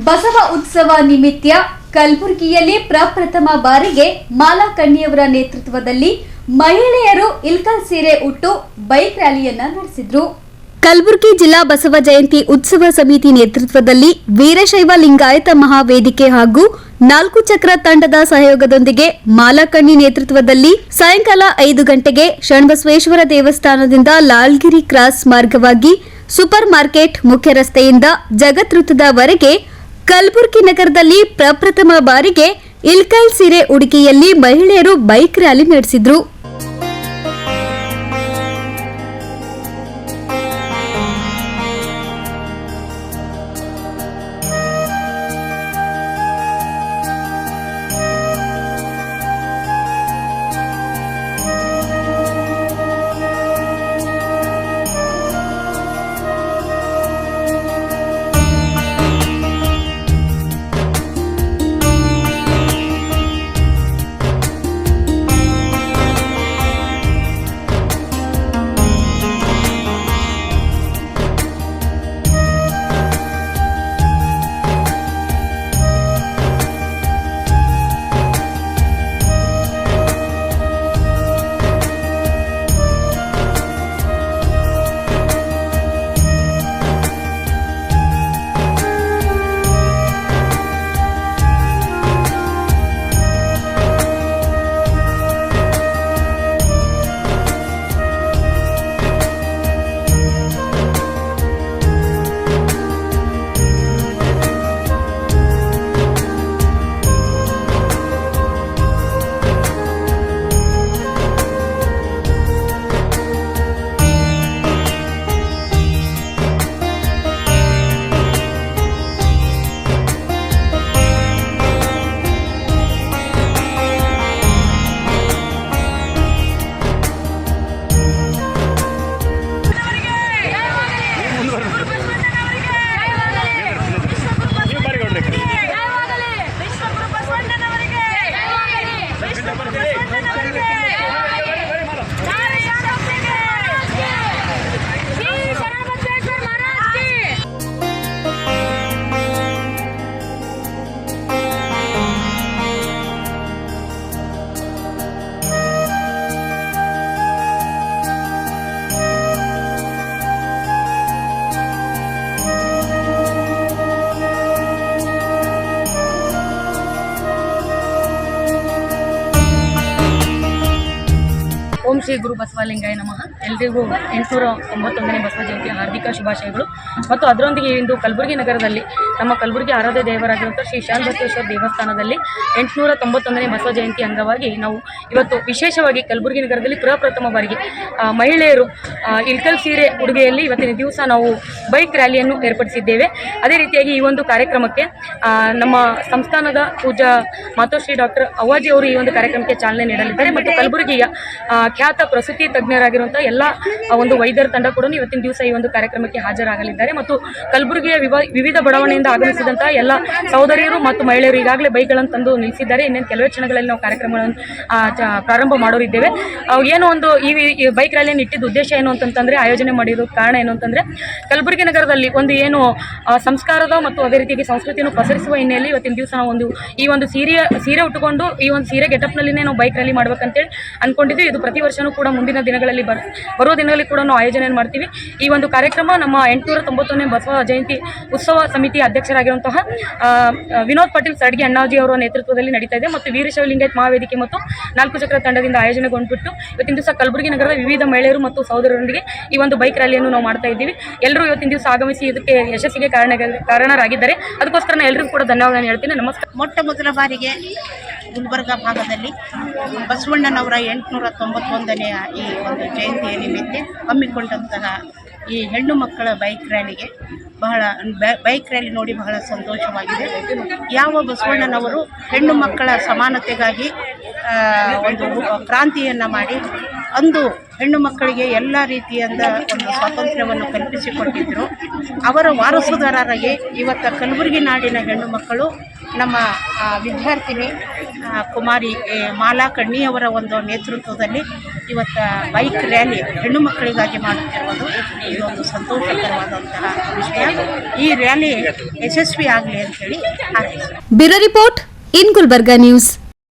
ಬಸವ ಉತ್ಸವ ನಿಮಿತ್ತ ಕಲಬುರಗಿಯಲ್ಲಿ ಪ್ರಪ್ರಥಮ ಬಾರಿಗೆ ಮಾಲಾ ಕಣ್ಣಿಯವರ ನೇತೃತ್ವದಲ್ಲಿ ಮಹಿಳೆಯರು ಇಲ್ಕಲ್ ಸೀರೆ ಉಟ್ಟು ಬೈಕ್ ರ್ಯಾಲಿಯನ್ನ ನಡೆಸಿದ್ರು. ಕಲಬುರಗಿ ಜಿಲ್ಲಾ ಬಸವ ಜಯಂತಿ ಉತ್ಸವ ಸಮಿತಿ ನೇತೃತ್ವದಲ್ಲಿ ವೀರಶೈವ ಲಿಂಗಾಯತ ಮಹಾವೇದಿಕೆ ಹಾಗೂ 4 ಚಕ್ರ ತಂಡದ ಸಹಯೋಗದೊಂದಿಗೆ ಮಾಲಾಕಣ್ಣಿ ನೇತೃತ್ವದಲ್ಲಿ ಸಾಯಂಕಾಲ 5 ಗಂಟೆಗೆ ಶರಣಬಸವೇಶ್ವರ ದೇವಸ್ಥಾನದಿಂದ ಲಾಲ್ಗಿರಿ ಕ್ರಾಸ್ ಮಾರ್ಗವಾಗಿ ಸೂಪರ್ ಮಾರ್ಕೆಟ್ ಮುಖ್ಯ ರಸ್ತೆಯಿಂದ ಜಗತ್ ವೃತ್ತದವರೆಗೆ ಕಲಬುರಗಿ ನಗರದಲ್ಲಿ ಪ್ರಪ್ರಥಮ ಬಾರಿಗೆ ಇಲ್ಕಲ್ ಸೀರೆ ಉಡುಗೆಯಲ್ಲಿ ಮಹಿಳೆಯರು ಬೈಕ್ ರ್ಯಾಲಿ ನಡೆಸಿದ್ರು. ಓಂ ಶ್ರೀ ಗುರು ಬಸವಲಿಂಗಾಯ ನಮಃ. ಎಲ್ರಿಗೂ 891ನೇ ಬಸವ ಜಯಂತಿಯ ಹಾರ್ದಿಕ ಶುಭಾಶಯಗಳು. ಮತ್ತು ಅದರೊಂದಿಗೆ ಇಂದು ಕಲಬುರಗಿ ನಗರದಲ್ಲಿ ನಮ್ಮ ಕಲಬುರಗಿ ಆರಾಧ್ಯ ದೇವರಾಗಿರುವಂಥ ಶ್ರೀ ಶರಣಬಸವೇಶ್ವರ ದೇವಸ್ಥಾನದಲ್ಲಿ 891ನೇ ಬಸವ ಜಯಂತಿ ಅಂಗವಾಗಿ ನಾವು ಇವತ್ತು ವಿಶೇಷವಾಗಿ ಕಲಬುರಗಿ ನಗರದಲ್ಲಿ ಪ್ರಪ್ರಥಮ ಬಾರಿಗೆ ಮಹಿಳೆಯರು ಇಲ್ಕಲ್ ಸೀರೆ ಉಡುಗೆಯಲ್ಲಿ ಇವತ್ತಿನ ದಿವಸ ನಾವು ಬೈಕ್ ರ್ಯಾಲಿಯನ್ನು ಏರ್ಪಡಿಸಿದ್ದೇವೆ. ಅದೇ ರೀತಿಯಾಗಿ ಈ ಒಂದು ಕಾರ್ಯಕ್ರಮಕ್ಕೆ ನಮ್ಮ ಸಂಸ್ಥಾನದ ಪೂಜಾ ಮಾತೋಶ್ರೀ ಡಾಕ್ಟರ್ ಅವ್ವಾಜಿ ಅವರು ಈ ಒಂದು ಕಾರ್ಯಕ್ರಮಕ್ಕೆ ಚಾಲನೆ ನೀಡಲಿದ್ದಾರೆ. ಮತ್ತು ಕಲಬುರಗಿಯ ಖ್ಯಾತ ಪ್ರಸೂತಿ ತಜ್ಞರಾಗಿರುವಂತಹ ಎಲ್ಲ ಒಂದು ವೈದ್ಯರ ತಂಡ ಕೂಡ ಇವತ್ತಿನ ದಿವಸ ಈ ಒಂದು ಕಾರ್ಯಕ್ರಮಕ್ಕೆ ಹಾಜರಾಗಲಿದ್ದಾರೆ. ಮತ್ತು ಕಲಬುರಗಿಯ ವಿವಿಧ ಬಡಾವಣೆಯಿಂದ ಆಗಮಿಸಿದಂತಹ ಎಲ್ಲ ಸಹೋದರಿಯರು ಮತ್ತು ಮಹಿಳೆಯರು ಈಗಾಗಲೇ ಬೈಕ್ಗಳನ್ನು ತಂದು ನಿಲ್ಲಿಸಿದ್ದಾರೆ. ಇನ್ನೇನು ಕೆಲವೇ ಕ್ಷಣಗಳಲ್ಲಿ ನಾವು ಕಾರ್ಯಕ್ರಮಗಳನ್ನು ಪ್ರಾರಂಭ ಮಾಡೋರಿದ್ದೇವೆ. ಏನೋ ಒಂದು ಈ ಬೈಕ್ ರ್ಯಾಲಿಯನ್ನು ಇಟ್ಟಿದ್ದ ಉದ್ದೇಶ ಏನು ಅಂತಂತಂದರೆ, ಆಯೋಜನೆ ಮಾಡಿರೋ ಕಾರಣ ಏನು ಅಂತಂದರೆ, ಕಲಬುರಗಿ ನಗರದಲ್ಲಿ ಒಂದು ಏನು ಸಂಸ್ಕಾರದ ಮತ್ತು ಅದೇ ರೀತಿಯಾಗಿ ಸಂಸ್ಕೃತಿಯನ್ನು ಪಸರಿಸುವ ಹಿನ್ನೆಲೆಯಲ್ಲಿ ಇವತ್ತಿನ ದಿವಸ ನಾವು ಈ ಒಂದು ಸೀರೆ ಉಟ್ಟುಕೊಂಡು ಈ ಒಂದು ಸೀರೆ ಗೆಟಪ್ನಲ್ಲಿನೇ ನಾವು ಬೈಕ್ ರ್ಯಾಲಿ ಮಾಡ್ಬೇಕಂತೇಳಿ ಅಂದ್ಕೊಂಡಿದ್ವಿ. ಇದು ಪ್ರತಿ ವರ್ಷವೂ ಕೂಡ ಮುಂದಿನ ದಿನಗಳಲ್ಲಿ ಬರುವ ದಿನಗಳಲ್ಲಿ ಕೂಡ ನಾವು ಆಯೋಜನೆ ಮಾಡ್ತೀವಿ. ಈ ಒಂದು ಕಾರ್ಯಕ್ರಮ ನಮ್ಮ 891ನೇ ಬಸವ ಜಯಂತಿ ಉತ್ಸವ ಸಮಿತಿ ಅಧ್ಯಕ್ಷರಾಗಿರುವಂತಹ ವಿನೋದ್ ಪಾಟೀಲ್ ಸಡ್ಗಿ ಅಣ್ಣಾಜಿ ಅವರ ನೇತೃತ್ವದಲ್ಲಿ ನಡೀತಾ ಇದೆ. ಮತ್ತು ವೀರಶೈವ ಲಿಂಗಾಯತ ಮಹಾವೇದಿಕೆ ಮತ್ತು 4 ಚಕ್ರ ತಂಡದಿಂದ ಆಯೋಜನೆಗೊಂಡ್ಬಿಟ್ಟು ಇವತ್ತಿನ ದಿವಸ ಕಲಬುರಗಿ ನಗರದ ವಿವಿಧ ಮಹಿಳೆಯರು ಮತ್ತು ಸಹೋದರರೊಂದಿಗೆ ಈ ಒಂದು ಬೈಕ್ ರ್ಯಾಲಿಯನ್ನು ನಾವು ಮಾಡ್ತಾ ಇದ್ದೀವಿ. ಎಲ್ಲರೂ ಇವತ್ತಿನ ದಿವಸ ಆಗಮಿಸಿ ಇದಕ್ಕೆ ಯಶಸ್ಸಿಗೆ ಕಾರಣರಾಗಿದ್ದಾರೆ. ಅದಕ್ಕೋಸ್ಕರ ಎಲ್ಲರಿಗೂ ಕೂಡ ಧನ್ಯವಾದ ಹೇಳ್ತೀನಿ. ನಮಸ್ಕಾರ. ಮೊಟ್ಟ ಮೊದಲ ಬಾರಿಗೆ ಗುಲ್ಬರ್ಗ ಭಾಗದಲ್ಲಿ ಬಸವಣ್ಣನವರ 891ನೇ ಈ ಒಂದು ಜಯಂತಿಯ ನಿಮಿತ್ತ ಹಮ್ಮಿಕೊಂಡಂತಹ ಈ ಹೆಣ್ಣು ಮಕ್ಕಳ ಬೈಕ್ ರ್ಯಾಲಿಗೆ ಬೈಕ್ ರ್ಯಾಲಿ ನೋಡಿ ಬಹಳ ಸಂತೋಷವಾಗಿದೆ. ಯಾವ ಬಸವಣ್ಣನವರು ಹೆಣ್ಣು ಮಕ್ಕಳ ಸಮಾನತೆಗಾಗಿ ಒಂದು ಕ್ರಾಂತಿಯನ್ನು ಮಾಡಿ ಅಂದು ಹೆಣ್ಣು ಮಕ್ಕಳಿಗೆ ಎಲ್ಲ ರೀತಿಯಿಂದ ಒಂದು ಸ್ವಾತಂತ್ರ್ಯವನ್ನು ಕಲ್ಪಿಸಿಕೊಟ್ಟಿದ್ದರು. ಅವರ ವಾರಸುದಾರರಾಗಿ ಇವತ್ತು ಕಲಬುರಗಿ ನಾಡಿನ ಹೆಣ್ಣು ಮಕ್ಕಳು ನಮ್ಮ ವಿದ್ಯಾರ್ಥಿನಿ ಕುಮಾರಿ ಮಾಲಾ ಕಣ್ಣಿಯವರ ಒಂದು ನೇತೃತ್ವದಲ್ಲಿ ಇವತ್ತು ಬೈಕ್ ರ್ಯಾಲಿ ಹೆಣ್ಣು ಮಕ್ಕಳಿಗಾಗಿ ಮಾಡುತ್ತಿರುವುದು ಇದೊಂದು ಸಂತೋಷಕರವಾದಂತಹ ವಿಷಯ. ಈ ರ್ಯಾಲಿ ಯಶಸ್ವಿ ಆಗಲಿ ಅಂತೇಳಿ ಹಾರೈಸ್ತೀನಿ. Bureau report in Gulbarga news.